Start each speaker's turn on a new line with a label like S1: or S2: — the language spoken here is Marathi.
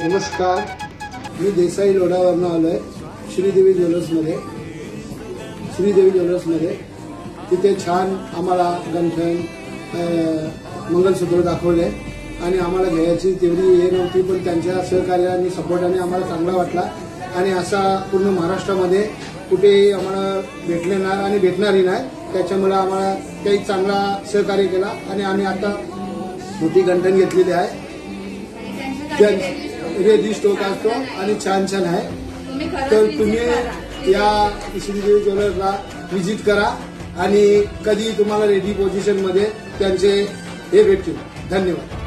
S1: नमस्कार, मी देसाई लोढावरनं आलोय श्रीदेवी ज्वेलर्समध्ये. तिथे छान आम्हाला गंठण मंगलसूत्र दाखवले आणि आम्हाला घ्यायची तेवढी हे नव्हती, पण त्यांच्या सहकार्याने सपोर्टाने आम्हाला चांगला वाटला आणि असा पूर्ण महाराष्ट्रामध्ये कुठेही आम्हाला भेटणार आणि भेटणारही नाही. त्याच्यामुळे आम्हाला काही चांगला सहकार्य केला आणि आम्ही आता मोठी गंठण घेतलेली आहे. रेडी स्टॉक असतो आणि छान छान आहे. तर तुम्ही या श्रीदेवी ज्वेलर्सला व्हिजिट करा आणि कधी तुम्हाला रेडी पोझिशनमध्ये त्यांचे हे भेटतील. धन्यवाद.